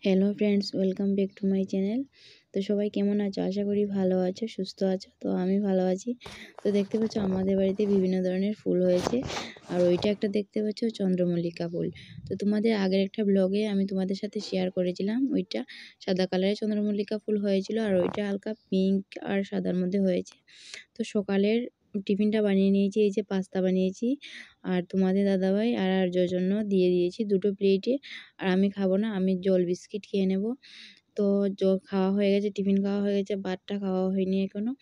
Hello friends, welcome back to my channel. তো সবাই কেমন আছো? আশা করি ভালো আছো, সুস্থ আছো। তো আমি ভালো আছি। তো দেখতে পাচ্ছ আমাদের বাড়িতে বিভিন্ন ধরনের ফুল হয়েছে। আর ওইটা একটা দেখতে পাচ্ছ চন্দ্রমল্লিকা ফুল। তো তোমাদের আগের একটা ব্লগে আমি তোমাদের সাথে শেয়ার করেছিলাম, ওইটা সাদা কালারের চন্দ্রমল্লিকা ফুল হয়েছিল আর ওইটা হালকা পিঙ্ক আর সাদার মধ্যে হয়েছে। তো সকালের টিফিনটা বানিয়ে নিয়েছি, এই যে পাস্তা বানিয়েছি আর তোমাদের দাদাভাই আর আর্যর জন্য দিয়ে দিয়েছি দুটো প্লেটে। আর আমি খাবো না, আমি জল বিস্কিট খেয়ে নেব। তো জল খাওয়া হয়ে গেছে, টিফিন খাওয়া হয়ে গেছে, ভাতটা খাওয়া হয়নি এখনও।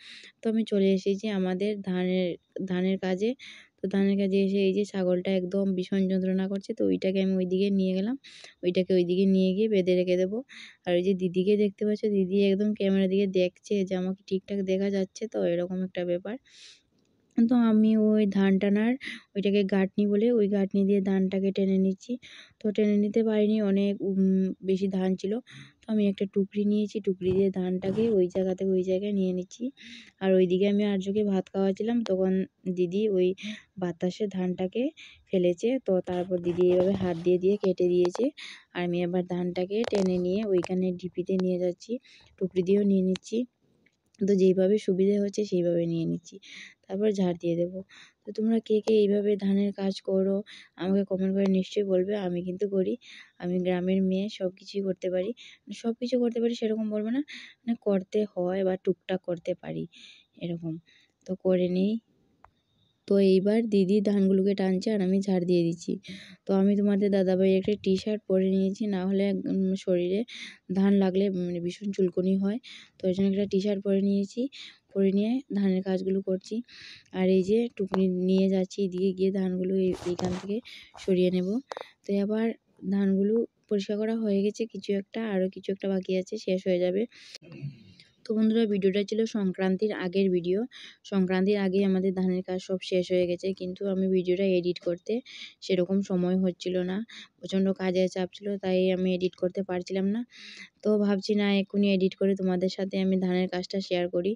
তো আমি চলে এসেছি আমাদের ধানের কাজে। তো ধানের কাজে এসে এই যে ছাগলটা একদম ভীষণ যন্ত্রণা করছে, তো ওইটাকে আমি ওইদিকে নিয়ে গেলাম। ওইটাকে ওইদিকে নিয়ে গিয়ে বেঁধে রেখে দেবো। আর ওই যে দিদিকে দেখতে পাচ্ছ, দিদি একদম ক্যামেরার দিকে দেখছে যে আমাকে ঠিকঠাক দেখা যাচ্ছে, তো এরকম একটা ব্যাপার। তো আমি ওই ধান টানার ওইটাকে গাঁটনি বলে, ওই গাঁটনি দিয়ে ধানটাকে টেনে নিচ্ছি। তো টেনে নিতে পারিনি, অনেক বেশি ধান ছিল। তো আমি একটা টুকরি নিয়েছি, টুকরি দিয়ে ধানটাকে ওই জায়গা থেকে ওই জায়গায় নিয়ে নিচ্ছি। আর ওইদিকে আমি আর্যকে ভাত খাওয়াচ্ছিলাম, তখন দিদি ওই বাতাসে ধানটাকে ফেলেছে। তো তারপর দিদি এভাবে হাত দিয়ে দিয়ে কেটে দিয়েছে। আর আমি আবার ধানটাকে টেনে নিয়ে ওইখানে ঢিপিতে নিয়ে যাচ্ছি, টুকরি দিয়েও নিয়ে নিচ্ছি। তো যেইভাবে সুবিধে হচ্ছে সেইভাবে নিয়ে নিচ্ছি, তারপর ঝাড় দিয়ে দেবো। তো তোমরা কে কে এইভাবে ধানের কাজ করো আমাকে কমেন্ট করে নিশ্চয়ই বলবে। আমি কিন্তু করি, আমি গ্রামের মেয়ে, সব কিছুই করতে পারি। সব কিছু করতে পারি সেরকম বলবো না, মানে করতে হয় বা টুকটাক করতে পারি এরকম। তো করে নিই। তো এইবার দিদি ধানগুলোকে টানছে আর আমি ঝাড় দিয়ে দিচ্ছি। তো আমি তোমাদের দাদাভাইয়ের একটা টি শার্ট পরে নিয়েছি, না হলে শরীরে ধান লাগলে মানে ভীষণ চুলকুনি হয়। তো ওই জন্য একটা টি শার্ট পরে নিয়েছি, পরে নিয়ে ধানের কাজগুলো করছি। আর এই যে টুকরি নিয়ে যাচ্ছি, এদিকে গিয়ে ধানগুলো এইখান থেকে সরিয়ে নেব। তো এবার ধানগুলো পরিষ্কার করা হয়ে গেছে, কিছু একটা আরও কিছু একটা বাকি আছে, শেষ হয়ে যাবে। তো বন্ধুরা, ভিডিওটা ছিল সংক্রান্তির আগের ভিডিও। সংক্রান্তির আগে আমাদের ধানের কাজ সব শেষ হয়ে গেছে, কিন্তু আমি ভিডিওটা এডিট করতে সেরকম সময় হচ্ছিল না, প্রচণ্ড কাজের চাপ ছিল, তাই আমি এডিট করতে পারছিলাম না। তো ভাবছি না এক্ষুনি এডিট করে তোমাদের সাথে আমি ধানের কাজটা শেয়ার করি।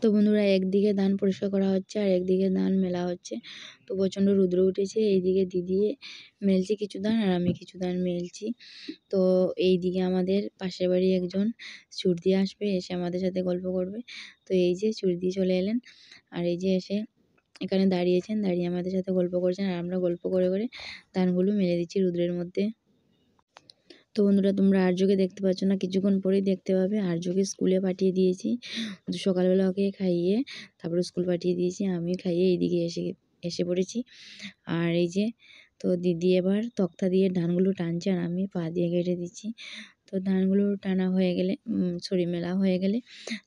তো বন্ধুরা, একদিকে ধান পরিষ্কার করা হচ্ছে আর একদিকে ধান মেলা হচ্ছে। তো প্রচণ্ড রৌদ্র উঠেছে, এইদিকে দিদি মেলছে কিছু ধান আর আমি কিছু ধান মেলছি। তো এইদিকে আমাদের পাশের বাড়ি একজন ছুটদি আসবে, এসে আমাদের সাথে গল্প করবে। তো এই যে ছুটদি চলে এলেন, আর এই যে এসে এখানে দাঁড়িয়েছেন, দাঁড়িয়ে আমাদের সাথে গল্প করছেন আর আমরা গল্প করে করে ধানগুলো মেলে দিচ্ছি রৌদ্রের মধ্যে। তো বন্ধুরা, তোমরা আর্যকে দেখতে পাচ্ছ না, কিছুক্ষণ পরেই দেখতে পাবে। আর্যকে স্কুলে পাঠিয়ে দিয়েছি, সকালবেলা ওকে খাইয়ে তারপরে স্কুল পাঠিয়ে দিয়েছি, আমি খাইয়ে এইদিকে এসে পড়েছি। আর এই যে, তো দিদি এবার তক্তা দিয়ে ধানগুলো টানছে আর আমি পা দিয়ে কেটে দিচ্ছি। তো ধানগুলো টানা হয়ে গেলে মেলা হয়ে গেলে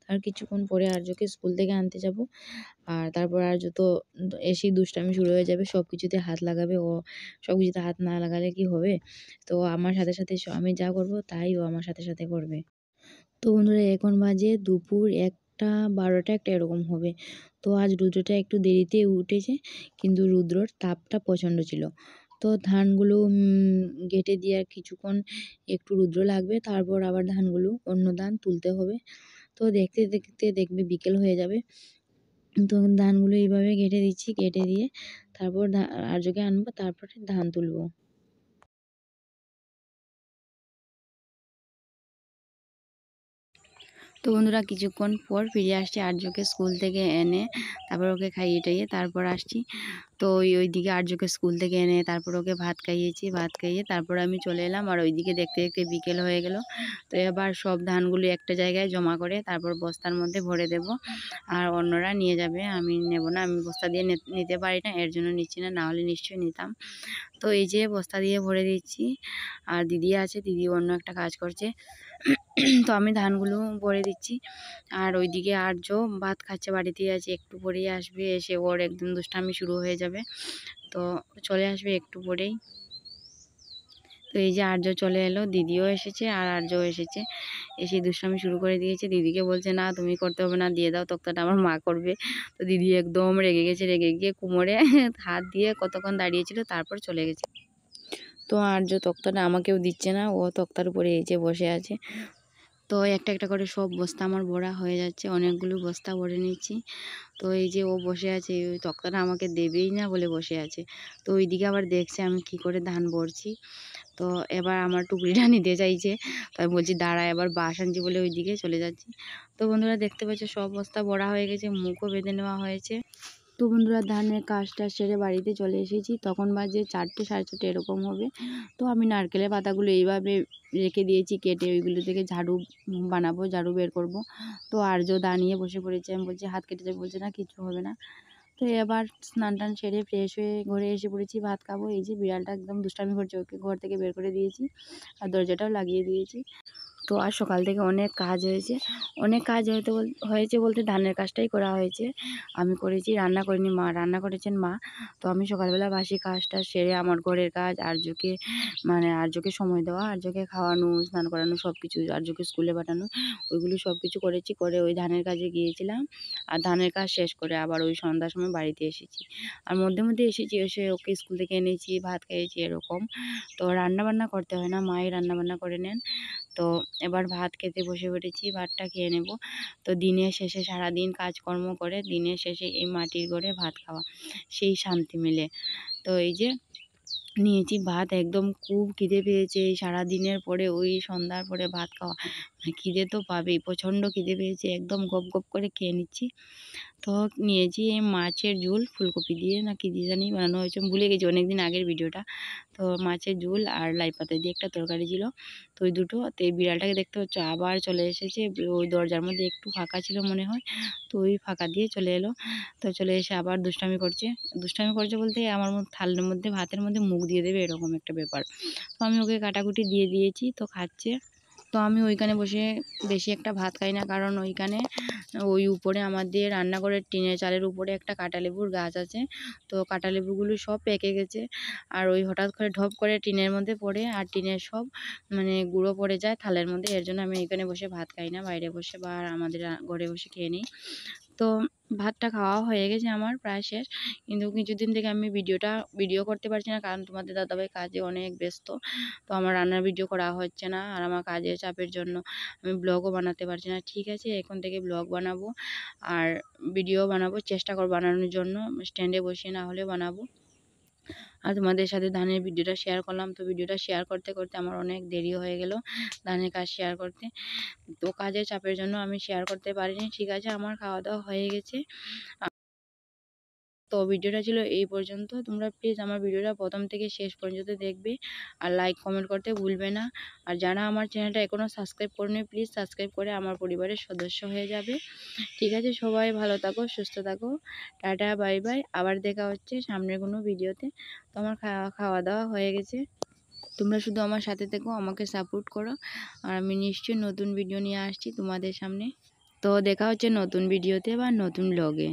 তার কিছুক্ষণ পরে আর্যকে স্কুল থেকে আনতে যাব। আর তারপর আর্য তো এসেই দুষ্টামি শুরু হয়ে যাবে, সব কিছুতে হাত লাগাবে। ও সব কিছুতে হাত না লাগালে কি হবে? তো আমার সাথে সাথে আমি যা করব তাই ও আমার সাথে সাথে করবে। তো বন্ধুরা, এখন বাজে দুপুর 1টা 12টা একটা এরকম হবে। তো আজ রৌদ্রটা একটু দেরিতে উঠেছে, কিন্তু রৌদ্রর তাপটা প্রচণ্ড ছিল। তো ধানগুলো ঘেঁটে দিয়ে আর কিছুক্ষণ একটু রৌদ্র লাগবে, তারপর আবার ধানগুলো অন্য ধান তুলতে হবে। তো দেখতে দেখতে দেখবে বিকেল হয়ে যাবে। তো ধানগুলো এইভাবে ঘেঁটে দিচ্ছি, ঘেঁটে দিয়ে তারপর আর্যকে আনবো, তারপরে ধান তুলবো। তো বন্ধুরা, কিছুক্ষণ পর ফিরে আসছি আর্যকে স্কুল থেকে এনে, তারপর ওকে খাইয়ে টাইয়ে তারপর আসছি। তো ওইদিকে আর্যকে স্কুল থেকে এনে তারপর ওকে ভাত খাইয়েছি, ভাত খাইয়ে তারপর আমি চলে এলাম। আর ওইদিকে দেখতে দেখতে বিকেল হয়ে গেল। তো এবার সব ধানগুলো একটা জায়গায় জমা করে তারপর বস্তার মধ্যে ভরে দেব, আর অন্যরা নিয়ে যাবে, আমি নেব না। আমি বস্তা দিয়ে নিতে পারি না, এর জন্য নিচ্ছি না, না হলে নিশ্চয়ই নিতাম। তো এই যে বস্তা দিয়ে ভরে দিচ্ছি। আর দিদি আছে, দিদি অন্য একটা কাজ করছে। তো আমি ধানগুলো ভরে দিচ্ছি। আর ওইদিকে আর্য ভাত খাচ্ছে, বাড়িতেই আছে, একটু পরেই আসবে। এসে ওর একদম দুষ্টামি শুরু হয়ে যাবে, তো চলে আসবে একটু পরেই। তো এই যে আর্য চলে এলো, দিদিও এসেছে আর আর্যও এসেছে, এসে দুষ্টামি শুরু করে দিয়েছে। দিদিকে বলছে, না তুমি করতে হবে না, দিয়ে দাও তক্তাটা, আমার মা করবে। তো দিদি একদম রেগে গেছে, রেগে গিয়ে কোমরে হাত দিয়ে কতক্ষণ দাঁড়িয়েছিল, তারপর চলে গেছে। তো আর্য তক্তাটা আমাকেও দিচ্ছে না, ও তক্তার উপরে এই যে বসে আছে। তো একটা একটা করে সব বস্তা আমার ভরা হয়ে যাচ্ছে, অনেকগুলো বস্তা ভরে নিচ্ছি। তো এই যে ও বসে আছে, ওই তক্তাটা আমাকে দেবেই না বলে বসে আছে। তো ওইদিকে আবার দেখছে আমি কি করে ধান ভরছি। তো এবার আমার টুকরিটা নিতে চাইছে, তো আমি বলছি দাঁড়া, এবার বাস আনছি বলে ওই দিকে চলে যাচ্ছি। তো বন্ধুরা দেখতে পাচ্ছ সব বস্তা ভরা হয়ে গেছে, মুখও বেঁধে নেওয়া হয়েছে। তো বন্ধুরা ধানের কাজটা সেরে বাড়িতে চলে এসেছি, তখন বাজে 4টে 4:30 এরকম হবে। তো আমি নারকেলের পাতাগুলো এইভাবে রেখে দিয়েছি কেটে, ওইগুলো থেকে ঝাড়ু বানাবো, ঝাড়ু বের করব। তো আর্য দাঁড়িয়ে বসে পড়েছে, আমি বলছি হাত কেটে যাবে, বলছে না কিছু হবে না। তো এবার স্নান টান সেরে ফ্রেশ হয়ে ঘরে এসে পড়েছি, ভাত খাবো। এই যে বিড়ালটা একদম দুষ্টামি করছে, ওকে ঘর থেকে বের করে দিয়েছি আর দরজাটাও লাগিয়ে দিয়েছি। তো আর সকাল থেকে অনেক কাজ হয়েছে, অনেক কাজ হয়েছে বলতে ধানের কাজটাই করা হয়েছে। আমি করেছি, রান্না করিনি, মা রান্না করেছেন মা। তো আমি সকালবেলা বাসি কাজটা সেরে আমার ঘরের কাজ, আর্যকে সময় দেওয়া, আর্যকে খাওয়ানো, স্নান করানো, সব কিছু, আর্যকে স্কুলে পাঠানো, ওইগুলো সব কিছু করেছি। করে ওই ধানের কাজে গিয়েছিলাম, আর ধানের কাজ শেষ করে আবার ওই সন্ধ্যার সময় বাড়িতে এসেছি। আর মধ্যে মধ্যে এসেছি, এসে ওকে স্কুল থেকে এনেছি, ভাত খেয়েছি এরকম। তো রান্নাবান্না করতে হয় না, মাই রান্নাবান্না করে নেন। তো এবার ভাত খেতে বসে পড়েছি, ভাতটা খেয়ে নেব। তো দিনের শেষে সারাদিন কাজকর্ম করে দিনের শেষে এই মাটির ঘরে ভাত খাওয়া, সেই শান্তি মিলে। তো এই যে নিয়েছি ভাত, একদম খুব খিদে পেয়েছে, এই সারাদিনের পরে ওই সন্ধ্যার পরে ভাত খাওয়া, খিদে তো পাবেই, প্রচণ্ড খিদে পেয়েছে, একদম গপ গপ করে খেয়ে নিচ্ছি। তো নিয়েছি এই মাছের ঝোল, ফুলকপি দিয়ে না কি দিয়ে জানি বানানো হয়েছে, আমি ভুলে গেছি, অনেকদিন আগের ভিডিওটা। তো মাছের ঝোল আর লাই পাতা দিয়ে একটা তরকারি ছিল, তো ওই দুটো। তো এই বিড়ালটাকে দেখতে পাচ্ছ আবার চলে এসেছে, ওই দরজার মধ্যে একটু ফাঁকা ছিল মনে হয়, তো ওই ফাঁকা দিয়ে চলে এলো। তো চলে এসে আবার দুষ্টামি করছে, দুষ্টামি করছে বলতে আমার থালের মধ্যে, ভাতের মধ্যে মুখ দিয়ে দেবে এরকম একটা ব্যাপার। তো আমি ওকে কাটাকুটি দিয়ে দিয়েছি, তো খাচ্ছে। তো আমি ওইখানে বসে বেশি একটা ভাত খাই না, কারণ ওইখানে ওই উপরে আমাদের রান্নাঘরের টিনের চালের উপরে একটা কাঁটালেবুর গাছ আছে। তো কাঁটালেবুগুলো সব পেকে গেছে, আর ওই হঠাৎ করে ঢপ করে টিনের মধ্যে পড়ে, আর টিনের সব গুঁড়ো পড়ে যায় থালের মধ্যে। এর জন্য আমি এখানে বসে ভাত খাই না, বাইরে বসে বা আমাদের ঘরে বসে খেয়ে নিই। তো ভাতটা খাওয়া হয়ে গেছে আমার প্রায় শেষ, কিন্তু কিছুদিন থেকে আমি ভিডিও করতে পারছি না, কারণ তোমাদের দাদাভাই কাজে অনেক ব্যস্ত। তো আমার রান্নার ভিডিও করা হচ্ছে না, আর আমার কাজের চাপের জন্য আমি ব্লগও বানাতে পারছি না। ঠিক আছে, এখন থেকে ব্লগ বানাবো আর ভিডিও বানাবো, চেষ্টা করব বানানোর জন্য, স্ট্যান্ডে বসিয়ে না হলে বানাবো। আর তোমাদের সাথে ধানের ভিডিওটা শেয়ার করলাম। তো ভিডিওটা শেয়ার করতে করতে আমার অনেক দেরি হয়ে গেল ধানের কাজ শেয়ার করতে, তো কাজের চাপের জন্য আমি শেয়ার করতে পারিনি। ঠিক আছে, আমার খাওয়া দাওয়া হয়ে গেছে। তো ভিডিওটা ছিল এই পর্যন্ত। তোমরা প্লিজ আমার ভিডিওটা প্রথম থেকে শেষ পর্যন্ত দেখবে, আর লাইক কমেন্ট করতে ভুলবে না। আর যারা আমার চ্যানেলটা এখনও সাবস্ক্রাইব করেনি, প্লিজ সাবস্ক্রাইব করে আমার পরিবারের সদস্য হয়ে যাবে। ঠিক আছে, সবাই ভালো থাকো, সুস্থ থাকো, টাটা বাই বাই। আবার দেখা হচ্ছে সামনের কোনো ভিডিওতে। তো আমার খাওয়া দাওয়া হয়ে গেছে, তোমরা শুধু আমার সাথে থেকো, আমাকে সাপোর্ট করো, আর আমি নিশ্চয়ই নতুন ভিডিও নিয়ে আসছি তোমাদের সামনে। তো দেখা হচ্ছে নতুন ভিডিওতে বা নতুন ব্লগে।